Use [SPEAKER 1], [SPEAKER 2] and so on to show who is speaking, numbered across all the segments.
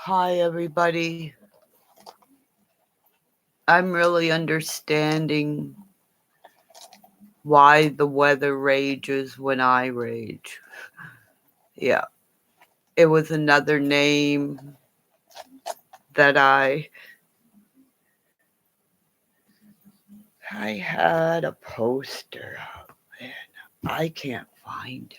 [SPEAKER 1] Hi, everybody. I'm really understanding why the weather rages when I rage. Yeah, it was another name that I had a poster of, and I can't find it.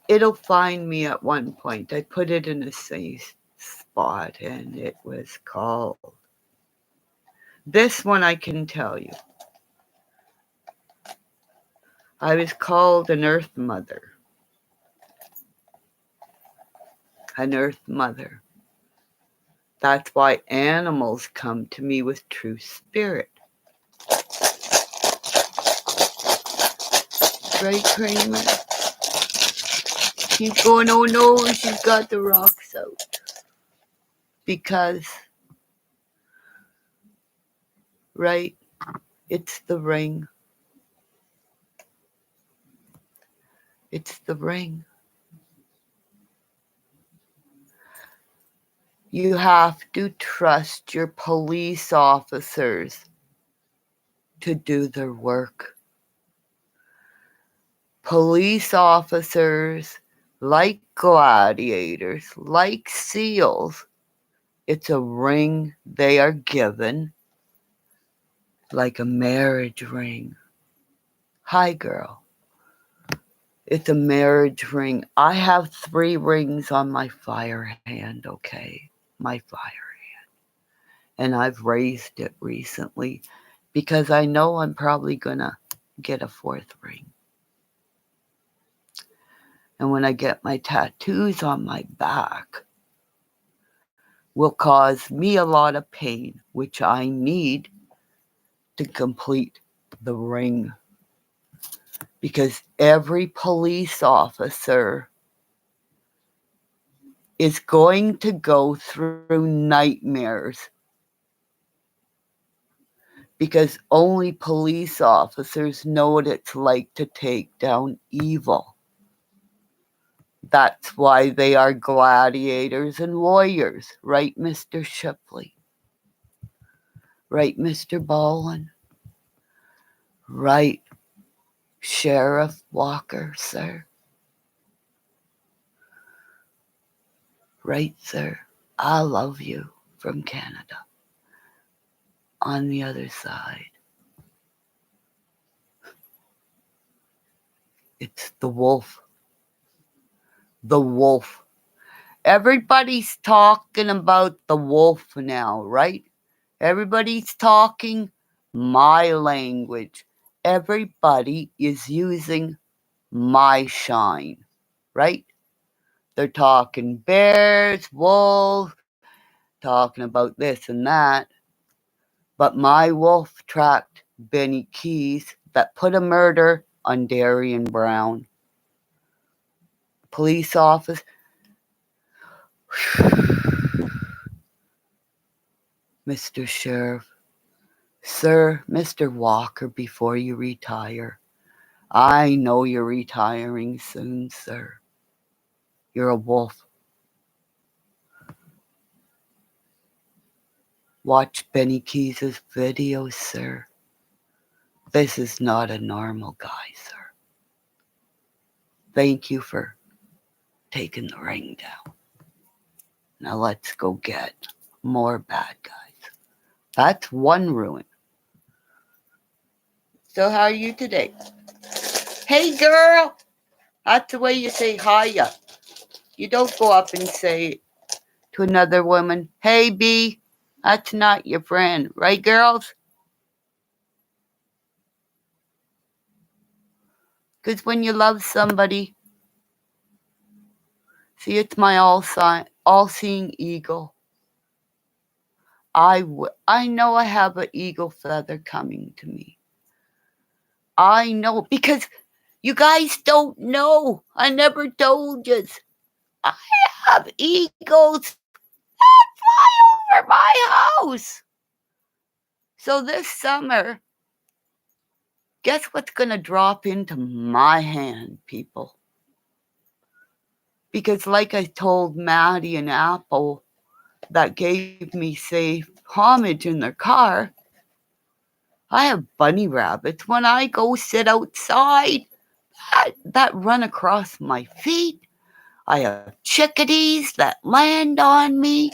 [SPEAKER 1] It'll find me at one point. I put it in a safe spot, and it was called. This one I can tell you. I was called an Earth Mother. An Earth Mother. That's why animals come to me with true spirit. Right, Kramer? She's going, oh no, she's got the rocks out. Because, right, it's the ring. It's the ring. You have to trust your police officers to do their work. Police officers, like gladiators, like seals, it's a ring they are given, like a marriage ring. Hi, girl. It's a marriage ring. I have 3 rings on my fire hand, okay? My fire hand. And I've raised it recently because I know I'm probably going to get a 4th ring. And when I get my tattoos on my back, will cause me a lot of pain, which I need to complete the ring. Because every police officer is going to go through nightmares. Because only police officers know what it's like to take down evil. That's why they are gladiators and warriors, right, Mr. Shipley? Right, Mr. Ballin? Right, Sheriff Walker, sir? Right, sir? I love you from Canada. On the other side, it's the wolf. The wolf. Everybody's talking about the wolf now, right? Everybody's talking my language. Everybody is using my shine, right? They're talking bears, wolves, talking about this and that. But my wolf tracked Benny Keys that put a murder on Darian Brown. Police office. Mr. Sheriff. Sir, Mr. Walker, before you retire. I know you're retiring soon, sir. You're a wolf. Watch Benny Keys' videos, sir. This is not a normal guy, sir. Thank you for taking the ring down. Now let's go get more bad guys. That's one ruin. So how are you today? Hey, girl. That's the way you say hiya. You don't go up and say to another woman, hey, B. That's not your friend. Right, girls? Because when you love somebody, see, it's my all-seeing eagle. I know I have an eagle feather coming to me. I know, because you guys don't know. I never told you. I have eagles that fly over my house. So this summer, guess what's going to drop into my hand, people? Because like I told Maddie and Apple that gave me safe homage in their car, I have bunny rabbits when I go sit outside that run across my feet. I have chickadees that land on me,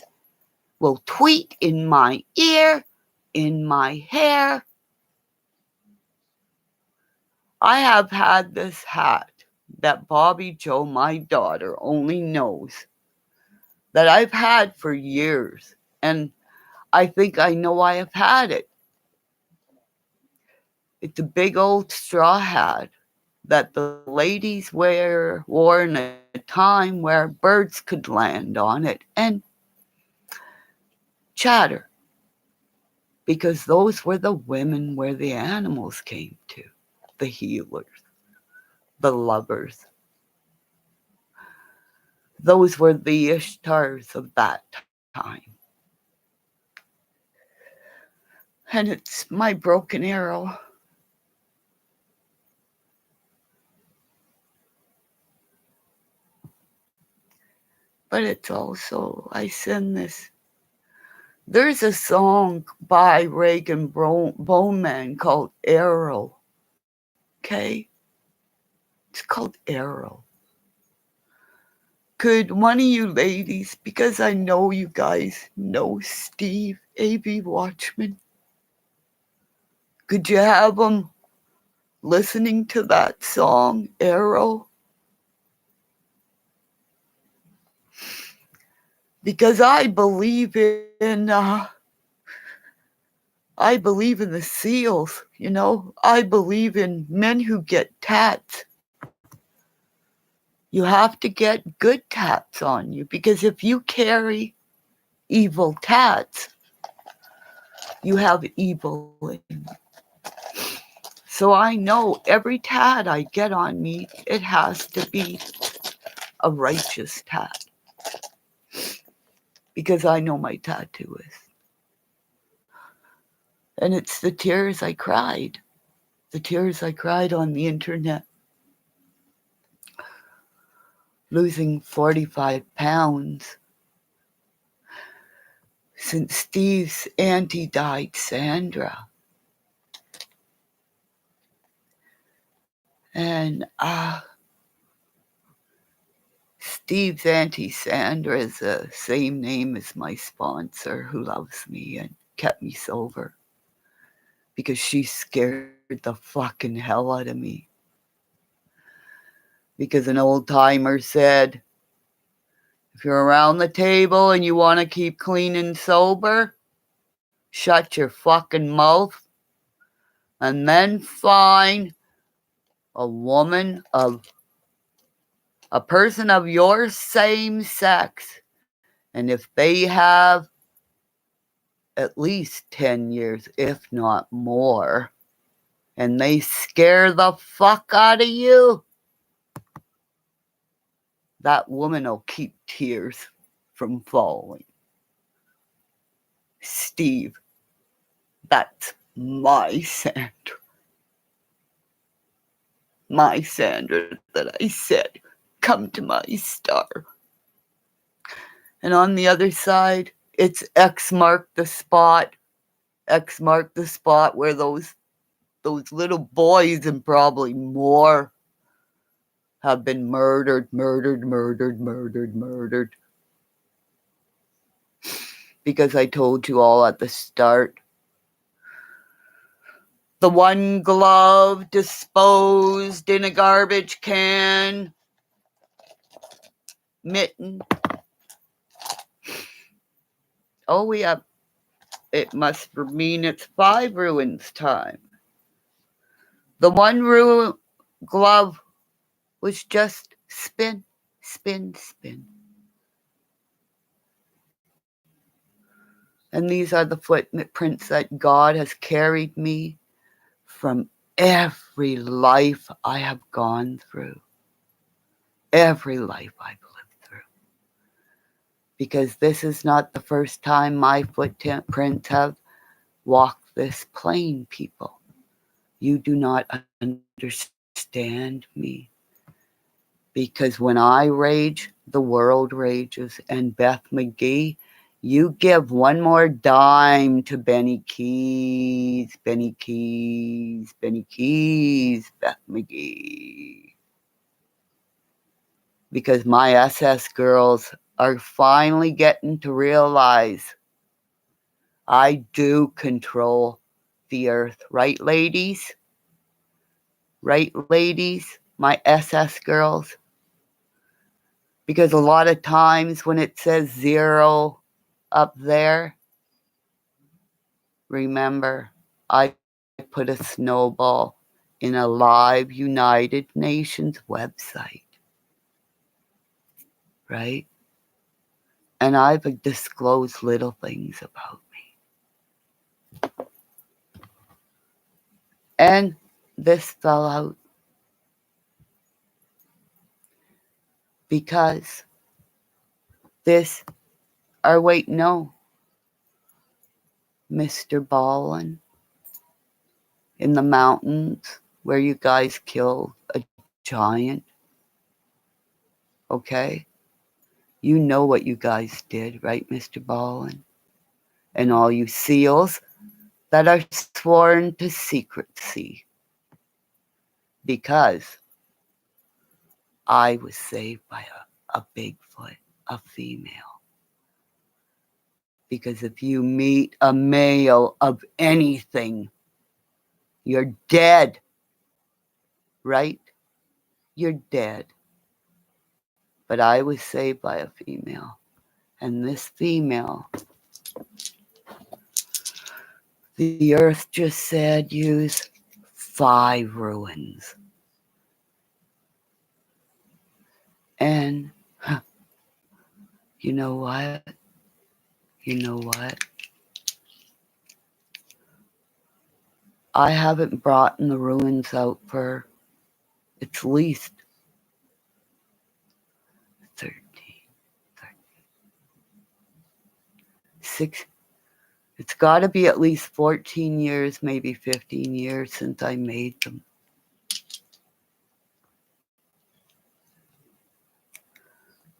[SPEAKER 1] will tweet in my ear, in my hair. I have had this hat that Bobby Joe, my daughter, only knows that I've had for years. And I think I know I have had it. It's a big old straw hat that the ladies wore in a time where birds could land on it and chatter, because those were the women where the animals came to, the healers, the lovers. Those were the Ishtars of that time. And it's my broken arrow. But it's also, I send this. There's a song by Reagan Bowman called Arrow. Okay? It's called Arrow. Could one of you ladies, because I know you guys know Steve, A.B. Watchman, could you have him listening to that song, Arrow? Because I believe in the seals, you know. I believe in men who get tats. You have to get good tats on you, because if you carry evil tats, you have evil in you. So I know every tat I get on me, it has to be a righteous tat, because I know my tattoo is. And it's the tears I cried. The tears I cried on the internet. Losing 45 pounds since Steve's auntie died, Sandra. And Steve's auntie Sandra is the same name as my sponsor, who loves me and kept me sober, because she scared the fucking hell out of me. Because an old timer said, if you're around the table and you want to keep clean and sober, shut your fucking mouth and then find a woman of a person of your same sex. And if they have at least 10 years, if not more, and they scare the fuck out of you, that woman will keep tears from falling. Steve, that's my Sandra. My Sandra that I said, come to my star. And on the other side, it's X marked the spot. X marked the spot where those little boys and probably more have been murdered. Because I told you all at the start, the one glove disposed in a garbage can, mitten. Oh, it must mean it's 5 ruins time. The one glove was just spin, spin, spin. And these are the footprints that God has carried me from every life I have gone through. Every life I've lived through. Because this is not the first time my footprints have walked this plane, people. You do not understand me. Because when I rage, the world rages. And Beth McGee, you give one more dime to Benny Keys, Benny Keys, Benny Keys, Beth McGee. Because my SS girls are finally getting to realize I do control the earth. Right, ladies? Right, ladies? My SS girls? Because a lot of times when it says 0 up there, remember, I put a snowball in a live United Nations website, right? And I've disclosed little things about me. And this fell out because this, or wait, no, Mr. Ballin, in the mountains where you guys killed a giant, okay? You know what you guys did, right, Mr. Ballin? And all you seals that are sworn to secrecy. Because I was saved by a Bigfoot, a female. Because if you meet a male of anything, you're dead, right? You're dead. But I was saved by a female. And this female, the earth just said use 5 ruins. And you know what? You know what? I haven't brought the ruins out for at least 13, 6. It's got to be at least 14 years, maybe 15 years since I made them.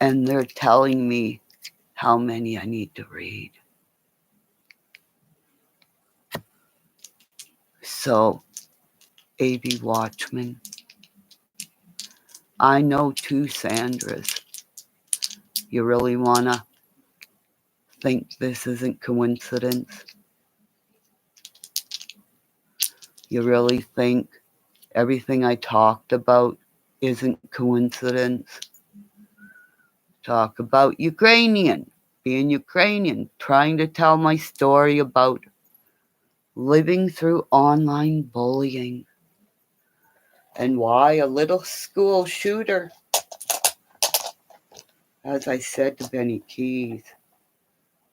[SPEAKER 1] And they're telling me how many I need to read. So, A.B. Watchman, I know 2 Sandras. You really want to think this isn't coincidence? You really think everything I talked about isn't coincidence? Talk about being Ukrainian, trying to tell my story about living through online bullying and why a little school shooter, as I said to Benny Keys,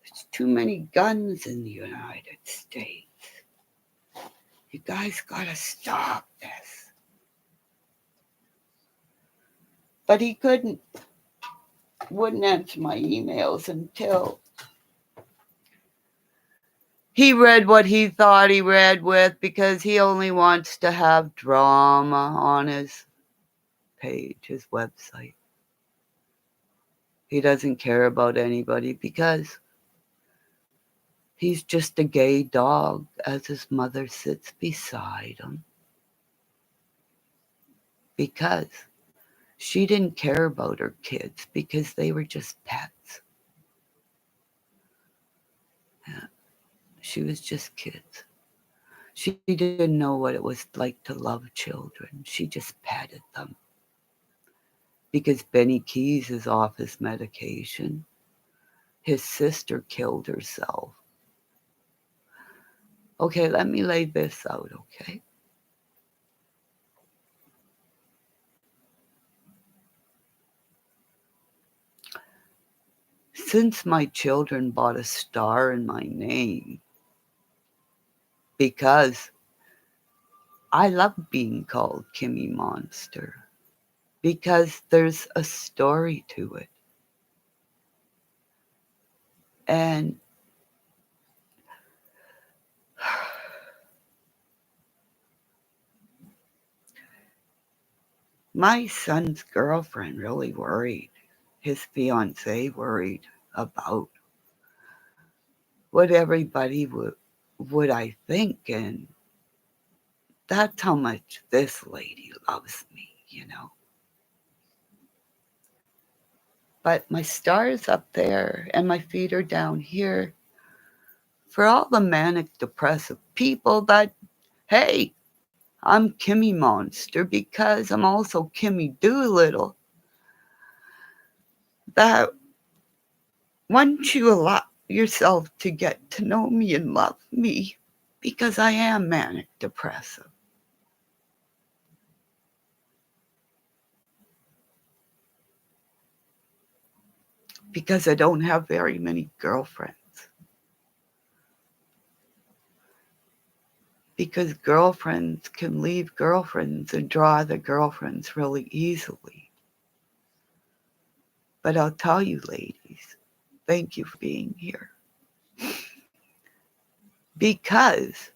[SPEAKER 1] there's too many guns in the United States. You guys gotta stop this. But he wouldn't answer my emails until he read what he thought he read with, because he only wants to have drama on his page, his website. He doesn't care about anybody because he's just a gay dog as his mother sits beside him. Because she didn't care about her kids because they were just pets. Yeah, she was just kids. She didn't know what it was like to love children. She just petted them. Because Benny Keys is off his medication. His sister killed herself. Okay, let me lay this out, okay? Since my children bought a star in my name, because I love being called Kimmy Monster, because there's a story to it. And My son's girlfriend really worried. His fiance worried about what everybody would I think, and that's how much this lady loves me. But my star's up there and my feet are down here for all the manic depressive people that, hey, I'm Kimmy Monster because I'm also Kimmy Doolittle. That once you allow yourself to get to know me and love me, because I am manic depressive, because I don't have very many girlfriends, because girlfriends can leave girlfriends and draw other girlfriends really easily. But I'll tell you, ladies, thank you for being here. Because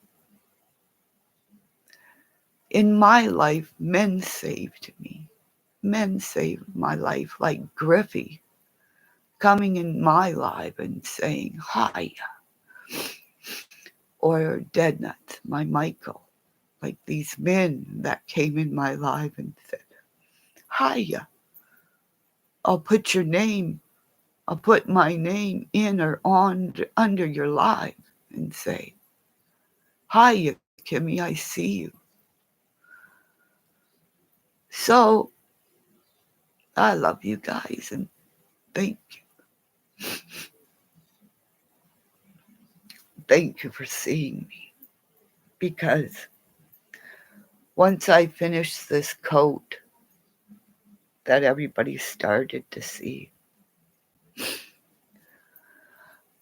[SPEAKER 1] in my life, men saved me. Men saved my life, like Griffey coming in my life and saying, hi, or Dead Nuts, my Michael, like these men that came in my life and said, hi, I'll put your name, I'll put my name in or on under your life and say, hi, Kimmy, I see you. So I love you guys and thank you. Thank you for seeing me, because once I finish this coat that everybody started to see,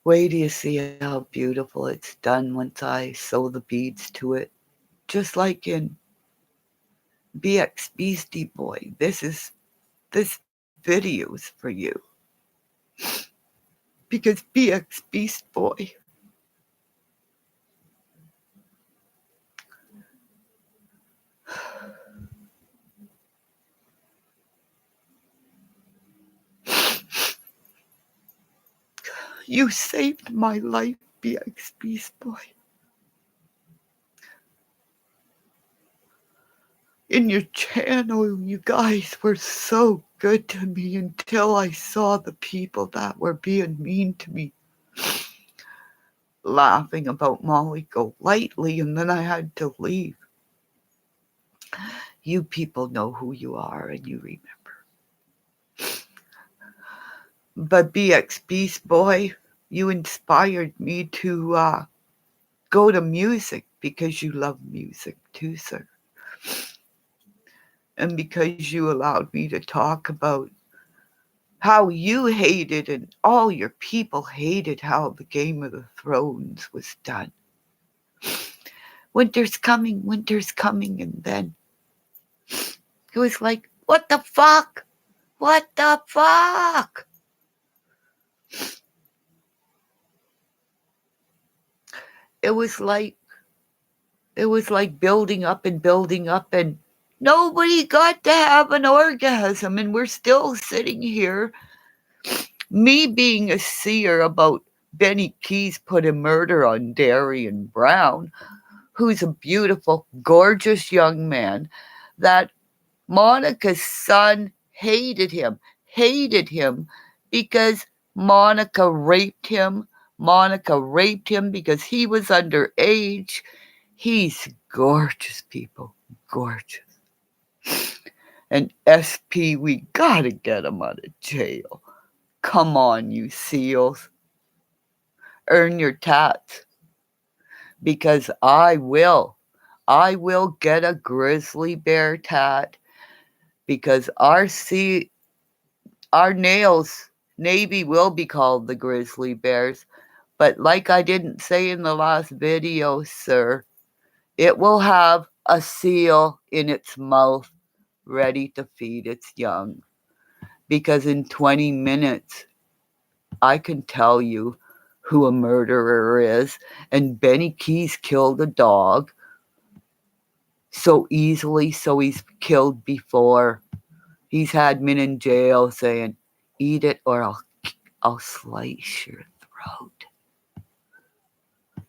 [SPEAKER 1] wait till you see how beautiful it's done once I sew the beads to it. Just like in BX Beastie Boy, this video's for you. Because BX Beast Boy, you saved my life, BX Beast Boy. In your channel, you guys were so good to me until I saw the people that were being mean to me, laughing about Molly Golightly, and then I had to leave. You people know who you are and you remember. But BX Beast Boy, you inspired me to go to music because you love music too, sir. And because you allowed me to talk about how you hated and all your people hated how the Game of the Thrones was done. Winter's coming, and then it was like, what the fuck? What the fuck? It was like building up and nobody got to have an orgasm, and we're still sitting here, me being a seer about Benny Keys put a murder on Darian Brown, who's a beautiful, gorgeous young man, that Monica's son hated him because Monica raped him. Monica raped him because he was underage. He's gorgeous, people, gorgeous. And SP, we gotta get him out of jail. Come on, you seals. Earn your tats. Because I will. I will get a grizzly bear tat, because our nails, Navy will be called the grizzly bears. But like I didn't say in the last video, sir, it will have a seal in its mouth ready to feed its young. Because in 20 minutes, I can tell you who a murderer is. And Benny Keys killed a dog. so easily, so he's killed before. He's had men in jail saying, eat it or I'll slice your throat.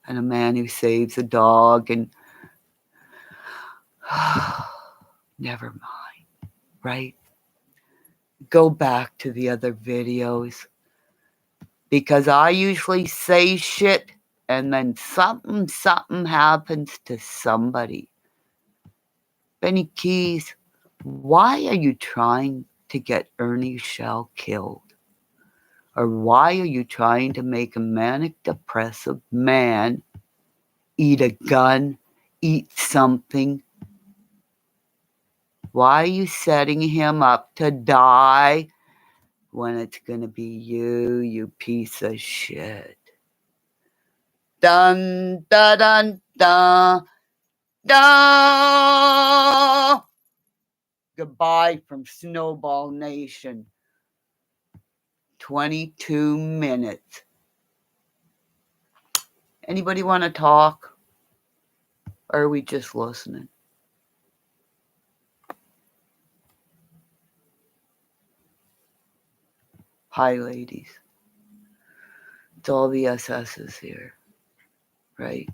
[SPEAKER 1] And a man who saves a dog and never mind, right? Go back to the other videos because I usually say shit and then something happens to somebody. Benny Keys, why are you trying to get Ernie Shell killed? Or why are you trying to make a manic depressive man eat a gun, eat something? Why are you setting him up to die when it's going to be you piece of shit? Dun, dun, dun, dun, dun. Goodbye from Snowball Nation. 22 minutes. Anybody want to talk? Or are we just listening? Hi, ladies. It's all the SS's here, right?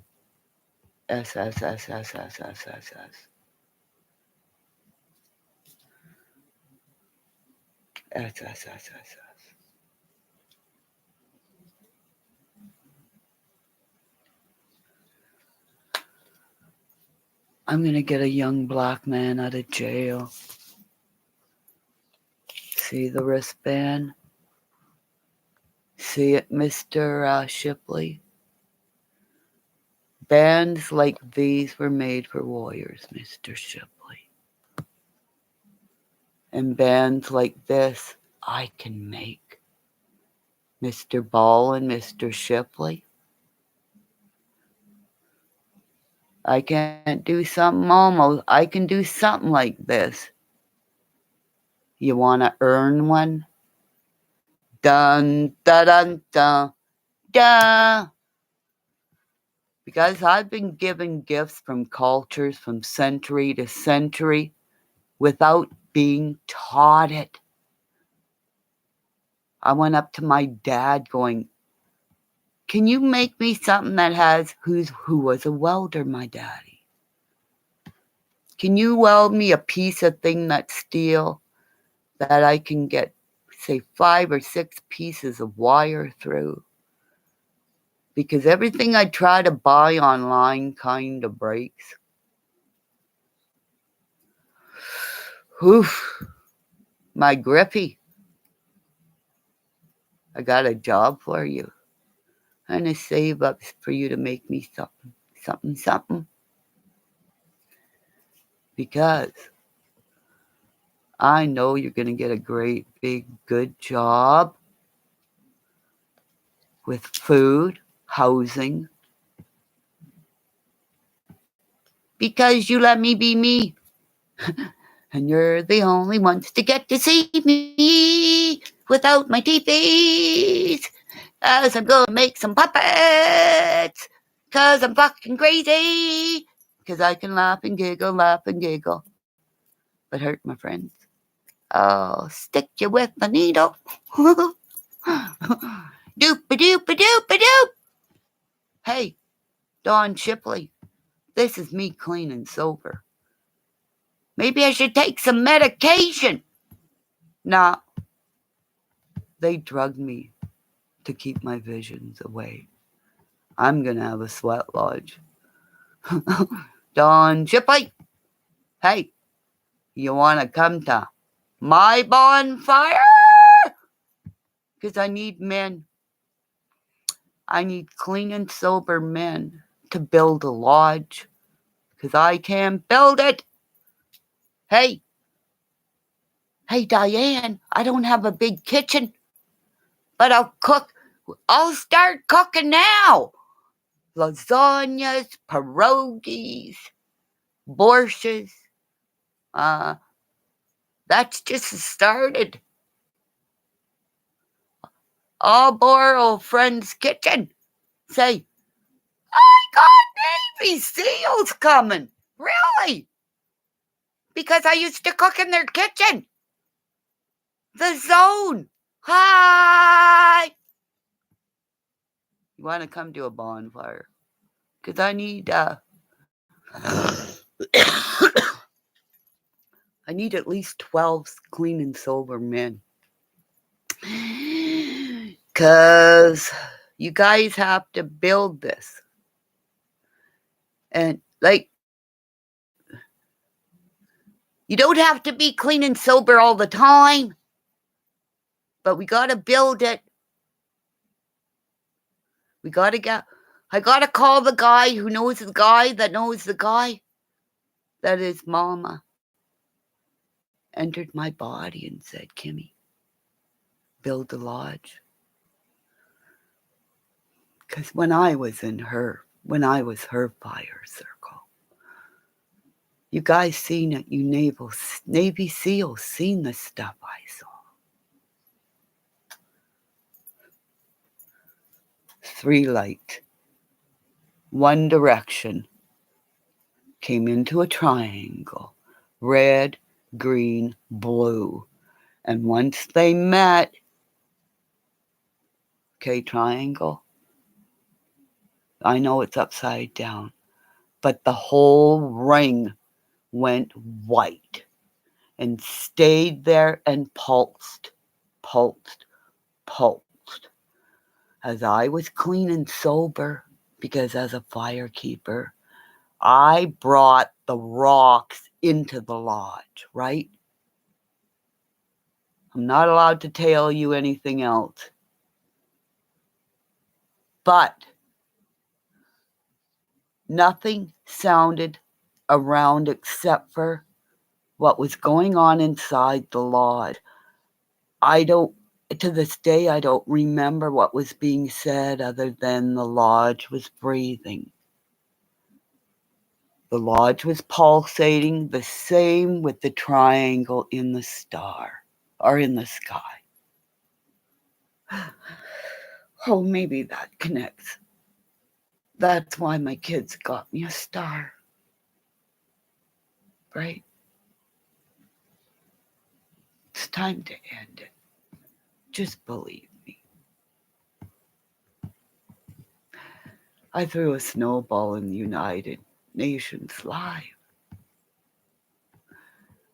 [SPEAKER 1] S, S, S, S, S, S, S, S. S, S, S, S, S. I'm going to get a young black man out of jail. See the wristband? See it, Mr. Shipley? Bands like these were made for warriors, Mr. Shipley. And bands like this I can make. Mr. Ball and Mr. Shipley. I can't do something I can do something like this. You want to earn one? Dun, da, dun, dun, da. Because I've been given gifts from cultures from century to century without being taught it. I went up to my dad going, can you make me something that has, who was a welder, my daddy? Can you weld me a piece of thing that's steel that I can get, say, 5 or 6 pieces of wire through? Because everything I try to buy online kind of breaks. Oof, my Grippy. I got a job for you. I'm going to save up for you to make me something. Because I know you're going to get a great, big, good job with food, housing. Because you let me be me. And you're the only ones to get to see me without my teethies. As I'm going to make some puppets. Because I'm fucking crazy. Because I can laugh and giggle. But hurt my friends. I'll stick you with the needle. Doop-a-doop-a-doop-a-doop. Hey, Don Shipley, this is me clean and sober. Maybe I should take some medication. Nah, they drugged me to keep my visions away. I'm going to have a sweat lodge. Don Shipley, hey, you want to come to my bonfire? Because I need men. I need clean and sober men to build a lodge. Because I can't build it. Hey, Diane, I don't have a big kitchen. But I'll cook. I'll start cooking now. Lasagnas, pierogies, borsches. That's just started. I'll borrow a friend's kitchen. Say, I got Navy SEALs coming. Really? because I used to cook in their kitchen. The zone. Hi. You want to come to a bonfire? Because I need I need at least 12 clean and sober men. Because you guys have to build this. And, like, you don't have to be clean and sober all the time. But we got to build it. We got to get... I got to call the guy who knows the guy that knows the guy that his mama entered my body and said, Kimmy, build the lodge. Because when I was her fire circle, you guys seen it, you Navy SEALs seen the stuff I saw. 3 lights, one direction, came into a triangle, red, green, blue. And once they met, okay, triangle, I know it's upside down, but the whole ring went white and stayed there and pulsed, pulsed, pulsed. As I was clean and sober, because as a firekeeper, I brought the rocks into the lodge, right? I'm not allowed to tell you anything else. But nothing sounded around except for what was going on inside the lodge. To this day, I don't remember what was being said other than the lodge was breathing. The lodge was pulsating, the same with the triangle in the star, or in the sky. Oh, maybe that connects. That's why my kids got me a star. Right? It's time to end it. Just believe me. I threw a snowball in the United Nations live.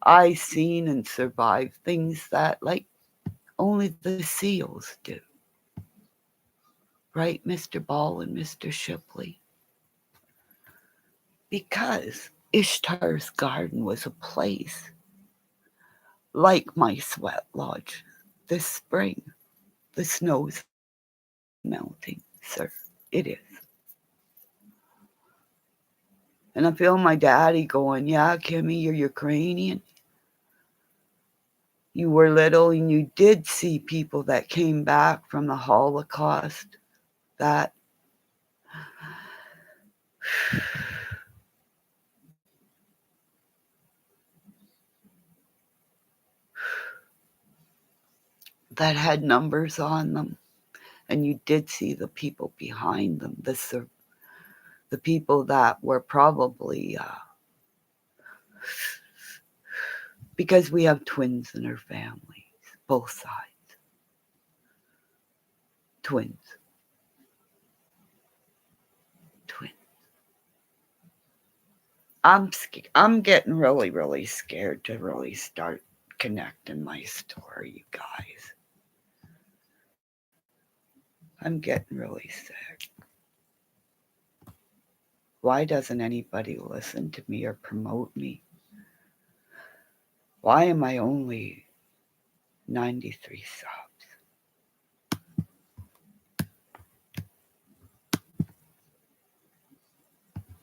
[SPEAKER 1] I seen and survived things that, like, only the SEALs do. Right, Mr. Ball and Mr. Shipley? Because Ishtar's garden was a place like my sweat lodge this spring. The snow's melting, sir. It is. And I feel my daddy going, yeah, Kimmy, you're Ukrainian. You were little and you did see people that came back from the Holocaust that had numbers on them. And you did see the people behind them, the people that were probably, because we have twins in our families, both sides. Twins. I'm getting really, really scared to really start connecting my story, you guys. I'm getting really sick. Why doesn't anybody listen to me or promote me? Why am I only 93 subs?